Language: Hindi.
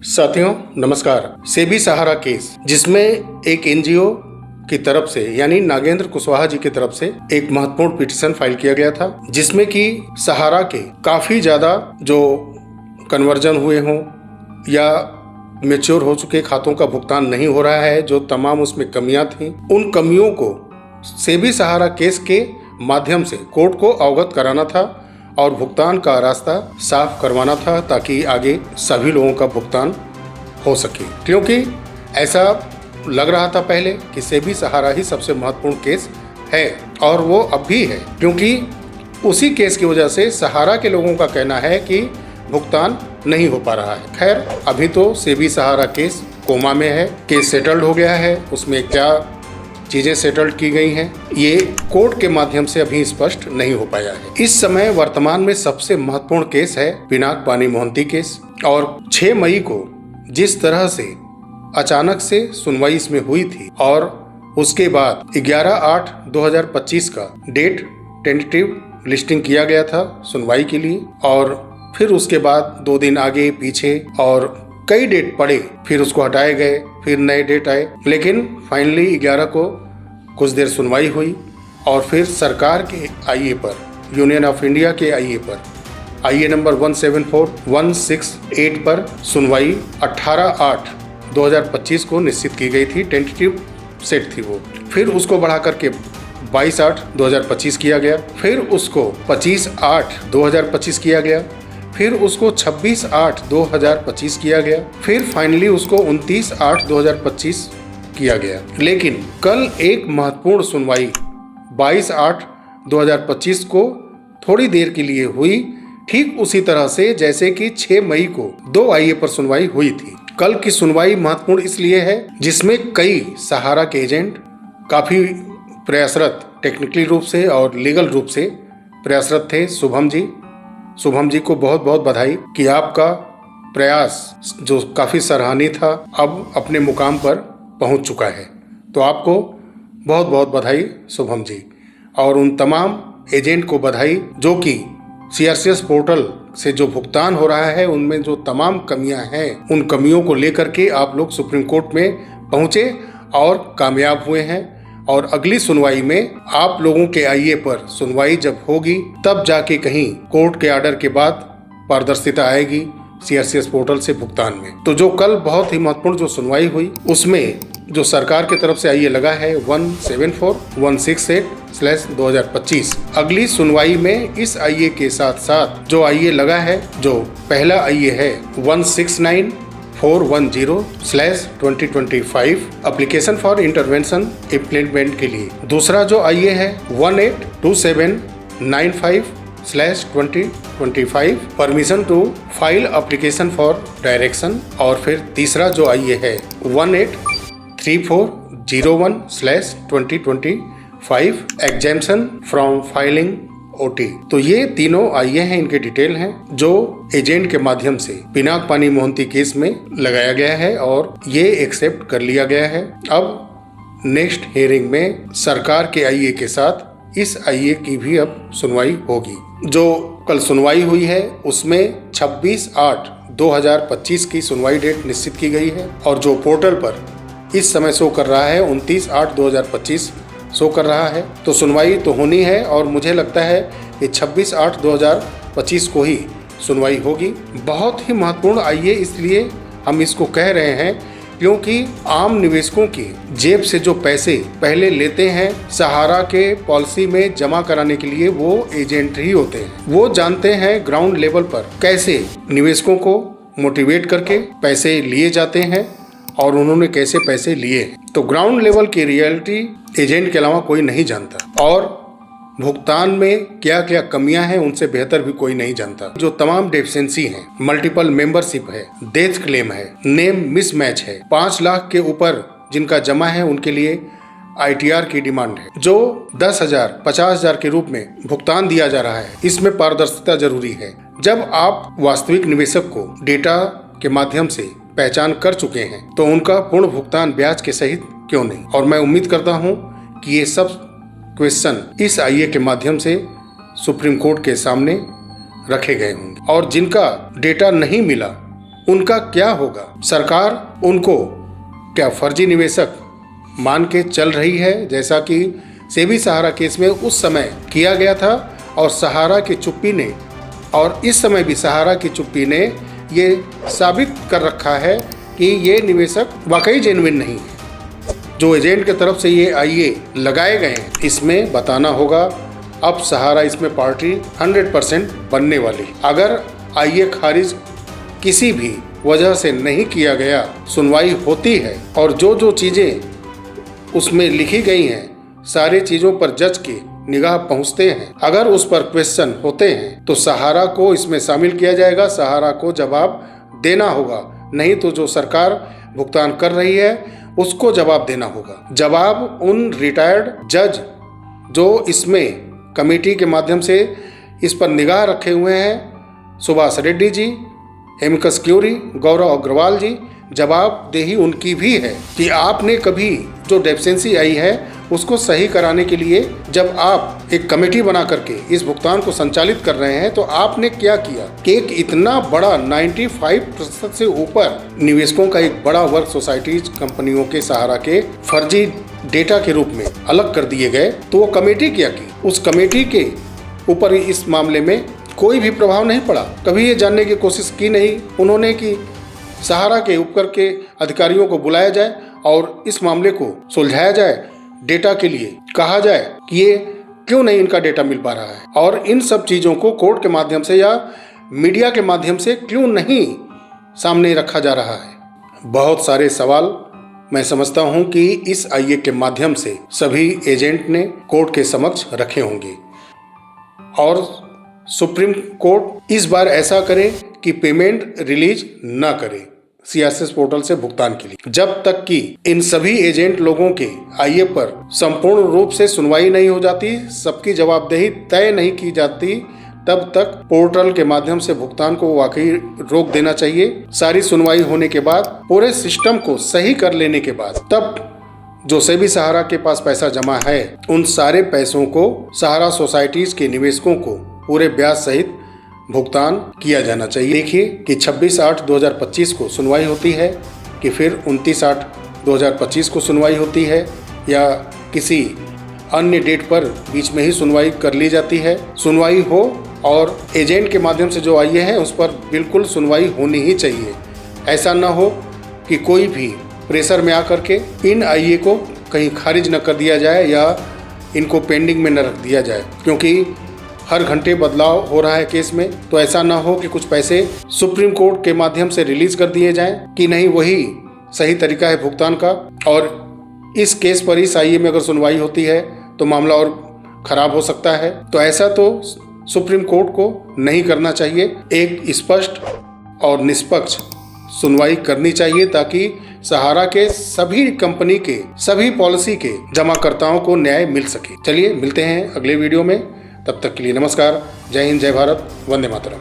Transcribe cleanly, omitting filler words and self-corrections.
साथियों नमस्कार। सेबी सहारा केस, जिसमें एक एनजीओ की तरफ से यानी नागेंद्र कुशवाहा जी की तरफ से एक महत्वपूर्ण पिटीशन फाइल किया गया था, जिसमें कि सहारा के काफ़ी ज़्यादा जो कन्वर्जन हुए हों या मैच्योर हो चुके खातों का भुगतान नहीं हो रहा है, जो तमाम उसमें कमियां थीं, उन कमियों को सेबी सहारा केस के माध्यम से कोर्ट को अवगत कराना था और भुगतान का रास्ता साफ करवाना था, ताकि आगे सभी लोगों का भुगतान हो सके। क्योंकि ऐसा लग रहा था पहले कि सेबी सहारा ही सबसे महत्वपूर्ण केस है, और वो अब भी है, क्योंकि उसी केस की वजह से सहारा के लोगों का कहना है कि भुगतान नहीं हो पा रहा है। खैर, अभी तो सेबी सहारा केस कोमा में है, केस सेटल्ड हो गया है। उसमें क्या चीज़ें सेटल्ड की गई हैं, ये कोर्ट के माध्यम से अभी स्पष्ट नहीं हो पाया है। इस समय वर्तमान में सबसे महत्वपूर्ण केस है पिनाक पानी मोहंती केस, और 6 मई को जिस तरह से अचानक से सुनवाई इसमें हुई थी, और उसके बाद 11/8/2025 का डेट टेंटेटिव लिस्टिंग किया गया था सुनवाई के लिए, और फिर उसके बाद 2 दिन आगे पीछे और कई डेट पड़े, फिर उसको हटाए गए, फिर नए डेट आए, लेकिन फाइनली 11 को कुछ देर सुनवाई हुई, और फिर सरकार के आईए पर, यूनियन ऑफ इंडिया के आईए पर, आईए नंबर 174168 पर सुनवाई 18/8/2025 को निश्चित की गई थी। टेंटेटिव सेट थी वो, फिर उसको बढ़ा करके 22/8/2025 किया गया, फिर उसको 25/8/2025 किया गया, फिर उसको 26/8/2025 किया गया, फिर फाइनली उसको 29/8/2025 किया गया। लेकिन कल एक महत्वपूर्ण सुनवाई 22/8/2025 को थोड़ी देर के लिए हुई, ठीक उसी तरह से जैसे कि 6 मई को 2 आईए पर सुनवाई हुई थी। कल की सुनवाई महत्वपूर्ण इसलिए है, जिसमें कई सहारा के एजेंट काफ़ी प्रयासरत, टेक्निकली रूप से और लीगल रूप से प्रयासरत थे। शुभम जी को बहुत बहुत बधाई कि आपका प्रयास जो काफ़ी सराहनीय था, अब अपने मुकाम पर पहुंच चुका है। तो आपको बहुत बहुत बधाई शुभम जी, और उन तमाम एजेंट को बधाई जो कि सीआरसीएस पोर्टल से जो भुगतान हो रहा है उनमें जो तमाम कमियां हैं, उन कमियों को लेकर के आप लोग सुप्रीम कोर्ट में पहुंचे और कामयाब हुए हैं। और अगली सुनवाई में आप लोगों के आईए पर सुनवाई जब होगी, तब जाके कहीं कोर्ट के आर्डर के बाद पारदर्शिता आएगी सीआरसीएस पोर्टल से भुगतान में। तो जो कल बहुत ही महत्वपूर्ण जो सुनवाई हुई, उसमें जो सरकार की तरफ से आईए लगा है 174168/2025, अगली सुनवाई में इस आईए के साथ साथ जो आईए लगा है, जो पहला आईए है 169410/2025 एप्लीकेशन फॉर इंटरवेंशन इम्प्लीमेंट के लिए, दूसरा जो आईए है 182795/2025 permission to file application for direction, और फिर तीसरा जो आईए है 183401/2025 एग्जेम्पशन फ्रॉम फाइलिंग ओटी। तो ये तीनों आईए हैं, इनके डिटेल हैं, जो एजेंट के माध्यम से पिनाक पानी मोहंती केस में लगाया गया है, और ये एक्सेप्ट कर लिया गया है। अब नेक्स्ट हियरिंग में सरकार के आईए के साथ इस आईए की भी अब सुनवाई होगी। जो कल सुनवाई हुई है उसमें 26/8/2025 की सुनवाई डेट निश्चित की गई है, और जो पोर्टल पर इस समय शो कर रहा है 29/8/2025 शो कर रहा है। तो सुनवाई तो होनी है, और मुझे लगता है कि 26/8/2025 को ही सुनवाई होगी। बहुत ही महत्वपूर्ण आईए इसलिए हम इसको कह रहे हैं, क्योंकि आम निवेशकों की जेब से जो पैसे पहले लेते हैं सहारा के पॉलिसी में जमा कराने के लिए, वो एजेंट ही होते हैं। वो जानते हैं ग्राउंड लेवल पर कैसे निवेशकों को मोटिवेट करके पैसे लिए जाते हैं, और उन्होंने कैसे पैसे लिए। तो ग्राउंड लेवल की रियलिटी एजेंट के अलावा कोई नहीं जानता, और भुगतान में क्या क्या कमियां हैं उनसे बेहतर भी कोई नहीं जानता। जो तमाम डेफिशिएंसी हैं, मल्टीपल मेंबरशिप है, डेथ क्लेम है, नेम मिसमैच है, 5 लाख के ऊपर जिनका जमा है उनके लिए आईटीआर की डिमांड है, जो 10,000 50,000 के रूप में भुगतान दिया जा रहा है। इसमें पारदर्शिता जरूरी है। जब आप वास्तविक निवेशक को डेटा के माध्यम से पहचान कर चुके हैं, तो उनका पूर्ण भुगतान ब्याज के सहित क्यों नहीं। और मैं उम्मीद करता हूं कि ये सब क्वेश्चन इस आईए के माध्यम से सुप्रीम कोर्ट के सामने रखे गए होंगे, और जिनका डेटा नहीं मिला उनका क्या होगा? सरकार उनको क्या फर्जी निवेशक मान के चल रही है, जैसा कि सेबी सहारा केस में उस समय किया गया था? और सहारा की चुप्पी ने, और इस समय भी सहारा की चुप्पी ने ये साबित कर रखा है कि ये निवेशक वाकई जेन्युइन नहीं है। जो एजेंट की तरफ से ये आईए लगाए गए हैं, इसमें बताना होगा। अब सहारा इसमें पार्टी 100% बनने वाली। अगर आईए खारिज किसी भी वजह से नहीं किया गया, सुनवाई होती है और जो जो चीज़ें उसमें लिखी गई हैं, सारी चीज़ों पर जज की निगाह पहुंचते हैं, अगर उस पर क्वेश्चन होते हैं तो सहारा को इसमें शामिल किया जाएगा। सहारा को जवाब देना होगा, नहीं तो जो सरकार भुगतान कर रही है उसको जवाब देना होगा। जवाब उन रिटायर्ड जज जो इसमें कमेटी के माध्यम से इस पर निगाह रखे हुए हैं, सुभाष रेड्डी जी, एमिकस क्यूरी, गौरव अग्रवाल जी, जवाबदेही उनकी भी है कि आपने कभी जो डेफिशिएंसी आई है उसको सही कराने के लिए जब आप एक कमेटी बना करके इस भुगतान को संचालित कर रहे हैं तो आपने क्या किया कि एक इतना बड़ा 95% से ऊपर निवेशकों का एक बड़ा वर्ग सोसाइटीज कंपनियों के सहारा के फर्जी डेटा के रूप में अलग कर दिए गए, तो वो कमेटी क्या की? उस कमेटी के ऊपर इस मामले में कोई भी प्रभाव नहीं पड़ा। कभी ये जानने की कोशिश की नहीं उन्होंने कि सहारा के ऊपर के अधिकारियों को बुलाया जाए और इस मामले को सुलझाया जाए, डेटा के लिए कहा जाए कि ये क्यों नहीं इनका डेटा मिल पा रहा है, और इन सब चीज़ों को कोर्ट के माध्यम से या मीडिया के माध्यम से क्यों नहीं सामने रखा जा रहा है। बहुत सारे सवाल मैं समझता हूं कि इस आईए के माध्यम से सभी एजेंट ने कोर्ट के समक्ष रखे होंगे और सुप्रीम कोर्ट इस बार ऐसा करे कि पेमेंट रिलीज न करे सीएसएस पोर्टल से भुगतान के लिए। जब तक कि इन सभी एजेंट लोगों के आईए पर संपूर्ण रूप से सुनवाई नहीं हो जाती, सबकी जवाबदेही तय नहीं की जाती, तब तक पोर्टल के माध्यम से भुगतान को वाकई रोक देना चाहिए। सारी सुनवाई होने के बाद, पूरे सिस्टम को सही कर लेने के बाद, तब जो सेबी सहारा के पास पैसा जमा है उन सारे पैसों को सहारा सोसाइटीज के निवेशकों को पूरे ब्याज सहित भुगतान किया जाना चाहिए। देखिए कि 26/8/2025 को सुनवाई होती है कि फिर 29/8/2025 को सुनवाई होती है या किसी अन्य डेट पर बीच में ही सुनवाई कर ली जाती है। सुनवाई हो और एजेंट के माध्यम से जो आईए हैं उस पर बिल्कुल सुनवाई होनी ही चाहिए। ऐसा न हो कि कोई भी प्रेशर में आकर के इन आईए को कहीं खारिज न कर दिया जाए या इनको पेंडिंग में न रख दिया जाए, क्योंकि हर घंटे बदलाव हो रहा है केस में। तो ऐसा ना हो कि कुछ पैसे सुप्रीम कोर्ट के माध्यम से रिलीज कर दिए जाएं कि नहीं वही सही तरीका है भुगतान का, और इस केस पर इस आईए में अगर सुनवाई होती है तो मामला और खराब हो सकता है। तो ऐसा तो सुप्रीम कोर्ट को नहीं करना चाहिए। एक स्पष्ट और निष्पक्ष सुनवाई करनी चाहिए ताकि सहारा के सभी कंपनी के सभी पॉलिसी के जमाकर्ताओं को न्याय मिल सके। चलिए मिलते हैं अगले वीडियो में, तब तक के लिए नमस्कार। जय हिंद, जय भारत, वंदे मातरम।